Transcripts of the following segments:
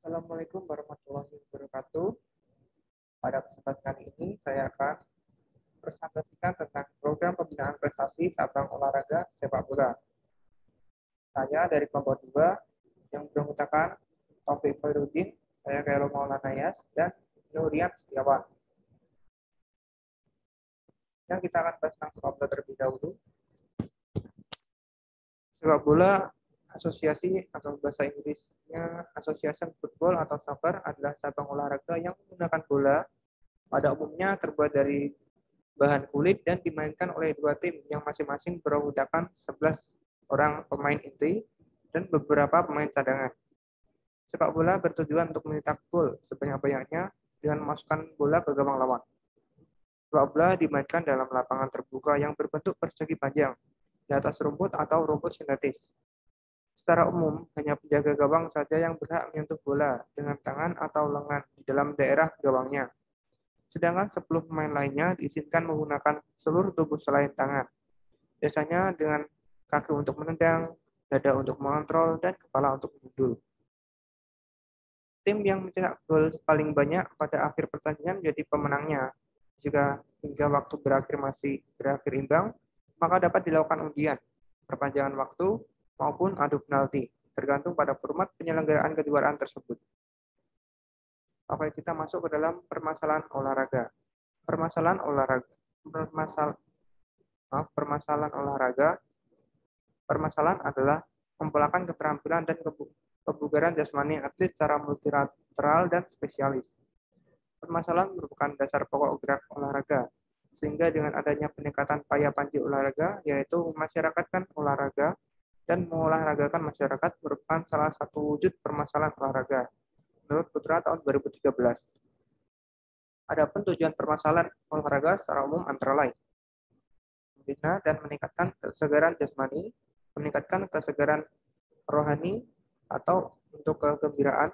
Assalamualaikum warahmatullahi wabarakatuh. Pada kesempatan kali ini, saya akan presentasikan tentang program pembinaan prestasi cabang olahraga sepak bola. Saya dari kelompok 2 yang beranggotakan Taufik Khairuddin, saya Khairul Maulana Yas, dan Nurian Setiawan. Yang kita akan bahas tentang sepak bola terlebih dahulu. Sepak bola asosiasi atau bahasa Inggrisnya Association Football atau Soccer adalah cabang olahraga yang menggunakan bola pada umumnya terbuat dari bahan kulit dan dimainkan oleh dua tim yang masing-masing beranggotakan 11 orang pemain inti dan beberapa pemain cadangan. Sepak bola bertujuan untuk mencetak gol sebanyak-banyaknya dengan memasukkan bola ke gawang lawan. Sepak bola dimainkan dalam lapangan terbuka yang berbentuk persegi panjang di atas rumput atau rumput sintetis. Secara umum, hanya penjaga gawang saja yang berhak menyentuh bola dengan tangan atau lengan di dalam daerah gawangnya. Sedangkan 10 pemain lainnya diizinkan menggunakan seluruh tubuh selain tangan. Biasanya dengan kaki untuk menendang, dada untuk mengontrol, dan kepala untuk memundul. Tim yang mencetak gol paling banyak pada akhir pertandingan menjadi pemenangnya. Jika hingga waktu masih berakhir imbang, maka dapat dilakukan undian, perpanjangan waktu, maupun adu penalti, tergantung pada format penyelenggaraan kejuaraan tersebut. Oke, kita masuk ke dalam permasalahan olahraga. Permasalahan adalah mempolakan keterampilan dan kebugaran jasmani atlet secara multilateral dan spesialis. Permasalahan merupakan dasar pokok gerak olahraga, sehingga dengan adanya peningkatan paya panji olahraga, yaitu memasyarakatkan olahraga dan mengolahragakan masyarakat merupakan salah satu wujud permasalahan olahraga, menurut Putra tahun 2013. Adapun tujuan permasalahan olahraga secara umum antara lain membina dan meningkatkan kesegaran jasmani, meningkatkan kesegaran rohani atau untuk kegembiraan,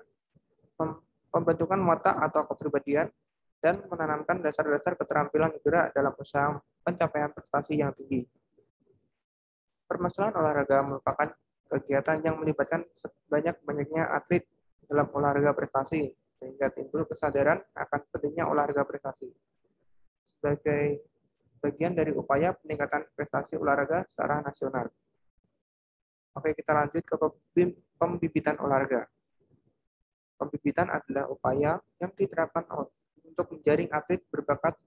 pembentukan watak atau kepribadian, dan menanamkan dasar-dasar keterampilan gerak dalam usaha pencapaian prestasi yang tinggi. Permasalahan olahraga merupakan kegiatan yang melibatkan sebanyak-banyaknya atlet dalam olahraga prestasi, sehingga timbul kesadaran akan pentingnya olahraga prestasi. Sebagai bagian dari upaya peningkatan prestasi olahraga secara nasional. Oke, kita lanjut ke pembibitan olahraga. Pembibitan adalah upaya yang diterapkan untuk menjaring atlet berbakat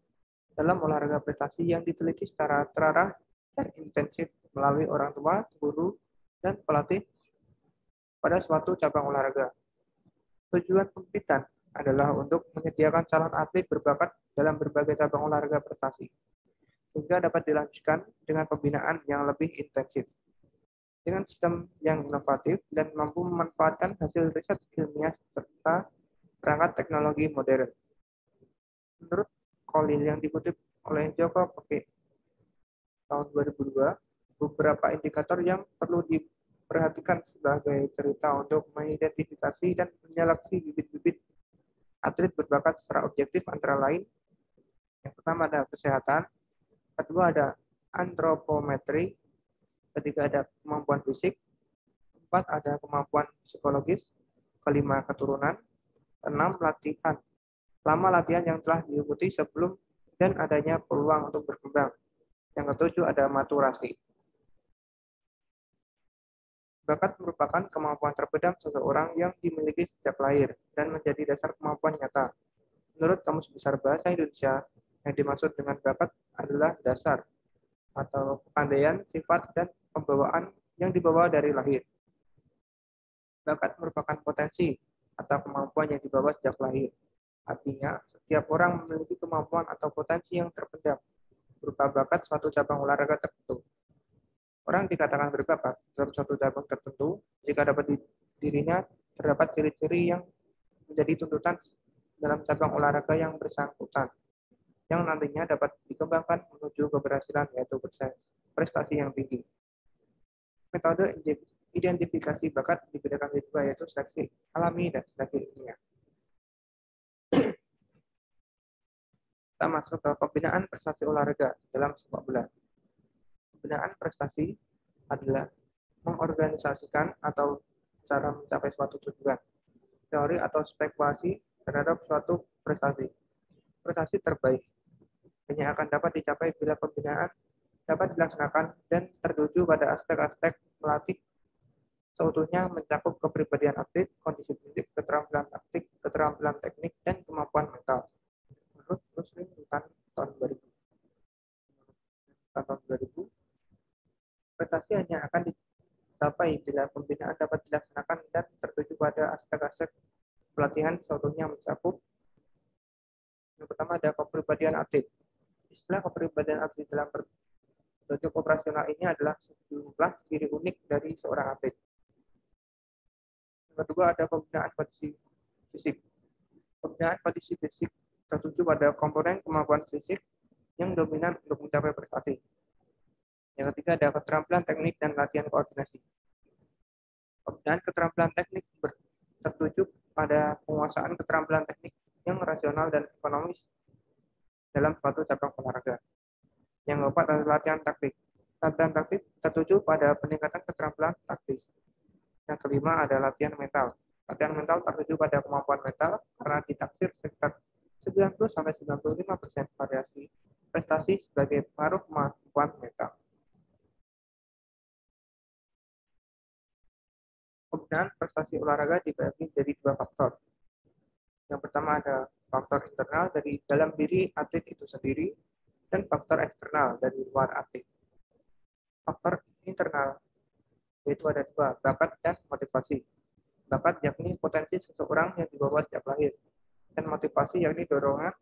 dalam olahraga prestasi yang diteliti secara terarah dan intensif melalui orang tua, guru, dan pelatih pada suatu cabang olahraga. Tujuan pembibitan adalah untuk menyediakan calon atlet berbakat dalam berbagai cabang olahraga prestasi, sehingga dapat dilanjutkan dengan pembinaan yang lebih intensif. Dengan sistem yang inovatif dan mampu memanfaatkan hasil riset ilmiah serta perangkat teknologi modern. Menurut Kolil yang dikutip oleh Joko Peke tahun 2002, beberapa indikator yang perlu diperhatikan sebagai cerita untuk mengidentifikasi dan menyeleksi bibit-bibit atlet berbakat secara objektif antara lain. Yang pertama ada kesehatan, kedua ada antropometri, ketiga ada kemampuan fisik, keempat ada kemampuan psikologis, kelima keturunan, enam latihan, lama latihan yang telah diikuti sebelum dan adanya peluang untuk berkembang. Yang ketujuh ada maturasi. Bakat merupakan kemampuan terpendam seseorang yang dimiliki sejak lahir dan menjadi dasar kemampuan nyata. Menurut Kamus Besar Bahasa Indonesia, yang dimaksud dengan bakat adalah dasar atau kepandaian, sifat, dan pembawaan yang dibawa dari lahir. Bakat merupakan potensi atau kemampuan yang dibawa sejak lahir. Artinya, setiap orang memiliki kemampuan atau potensi yang terpendam berupa bakat suatu cabang olahraga tertentu. Orang dikatakan berbakat dalam suatu cabang tertentu jika dapat dirinya terdapat ciri-ciri yang menjadi tuntutan dalam cabang olahraga yang bersangkutan, yang nantinya dapat dikembangkan menuju keberhasilan yaitu prestasi yang tinggi. Metode identifikasi bakat dibedakan menjadi dua, yaitu seleksi alami dan seleksi ilmiah. Kita masuk ke pembinaan prestasi olahraga dalam sepak bola. Pembinaan prestasi adalah mengorganisasikan atau cara mencapai suatu tujuan teori atau spekulasi terhadap suatu prestasi. Prestasi terbaik hanya akan dapat dicapai bila pembinaan dapat dilaksanakan dan tertuju pada aspek-aspek melatih seutuhnya mencakup kepribadian atlet, kondisi fisik, keterampilan taktik, keterampilan teknik, dan kemampuan mental. Menurut Muslim tahun 2000. Tahun 2000, prestasi hanya akan dicapai bila pembinaan dapat dilaksanakan dan tertuju pada aspek-aspek pelatihan seutuhnya mencakup. Yang pertama ada kepribadian atlet. Istilah kepribadian atlet dalam bentuk operasional ini adalah sejumlah ciri unik dari seorang atlet. Yang kedua ada pembinaan kondisi fisik. Pembinaan kondisi fisik tertuju pada komponen kemampuan fisik yang dominan untuk mencapai prestasi. Yang ketiga ada keterampilan teknik dan latihan koordinasi. Pembinaan keterampilan teknik tertuju pada penguasaan keterampilan teknik yang rasional dan ekonomis dalam suatu cabang olahraga. Yang keempat adalah latihan taktik. Latihan taktik tertuju pada peningkatan keterampilan taktis. Yang kelima ada latihan mental. Latihan mental tertuju pada kemampuan mental karena ditaksir sekitar 90-95% variasi prestasi sebagai pengaruh kemampuan mental. Pembinaan prestasi olahraga dibagi jadi dua faktor. Yang pertama ada faktor internal dari dalam diri atlet itu sendiri dan faktor eksternal dari luar atlet. Faktor internal yaitu ada dua, bakat dan motivasi. Bakat yakni potensi seseorang yang dibawa sejak lahir, dan motivasi yakni dorongan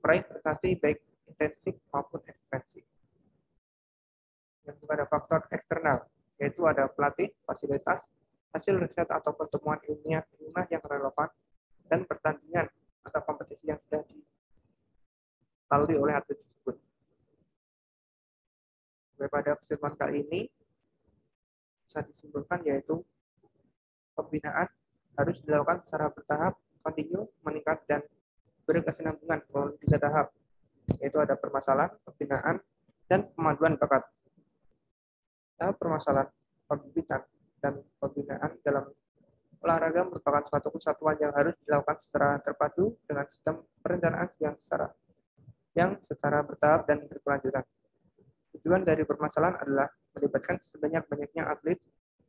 meraih prestasi baik intensif maupun ekstensif. Yang kedua ada faktor eksternal, yaitu ada pelatih, fasilitas, hasil riset atau pertemuan ilmiah yang relevan, dan pertandingan atau kompetisi yang sudah dilalui oleh atlet tersebut. Pada kesimpulan kali ini bisa disimpulkan yaitu pembinaan harus dilakukan secara bertahap, kontinu, meningkat, dan berkesinambungan melalui 3 tahap, yaitu ada permasalahan, pembinaan, dan pemaduan bakat. Tahap permasalahan, pembibitan, dan pembinaan dalam olahraga merupakan suatu kesatuan yang harus dilakukan secara terpadu dengan sistem perencanaan yang secara bertahap dan berkelanjutan. Tujuan dari permasalahan adalah melibatkan sebanyak-banyaknya atlet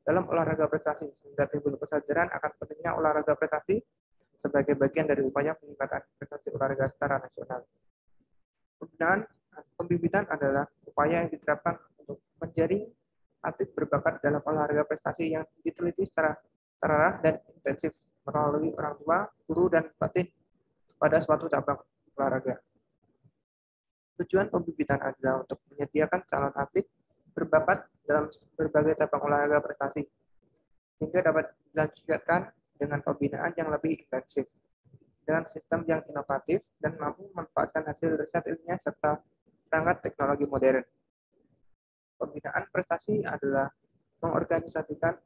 dalam olahraga prestasi sehingga timbul kesadaran akan pentingnya olahraga prestasi sebagai bagian dari upaya peningkatan prestasi olahraga secara nasional. Pembibitan adalah upaya yang diterapkan untuk menjaring atlet berbakat dalam olahraga prestasi yang diteliti secara terarah dan intensif melalui orang tua, guru, dan pelatih pada suatu cabang olahraga. Tujuan pembibitan adalah untuk menyediakan calon atlet berbakat dalam berbagai cabang olahraga prestasi, sehingga dapat dilanjutkan dengan pembinaan yang lebih intensif, dengan sistem yang inovatif dan mampu memanfaatkan hasil riset ilmiah serta perangkat teknologi modern. Pembinaan prestasi adalah mengorganisasikan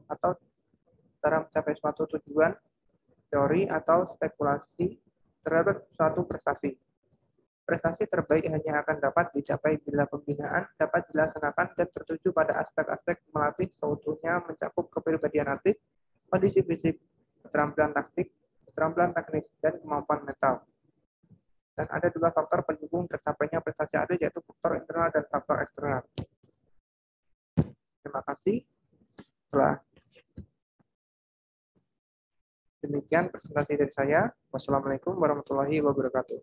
atau cara mencapai suatu tujuan, teori, atau spekulasi terhadap suatu prestasi. Prestasi terbaik hanya akan dapat dicapai bila pembinaan dapat dilaksanakan dan tertuju pada aspek-aspek melatih seutuhnya mencakup kepribadian atlet, kondisi fisik, keterampilan taktik, keterampilan teknik, dan kemampuan mental. Dan ada 2 faktor pendukung tercapainya prestasi atlet, yaitu faktor internal dan faktor eksternal. Terima kasih. Setelah demikian presentasi dari saya. Wassalamualaikum warahmatullahi wabarakatuh.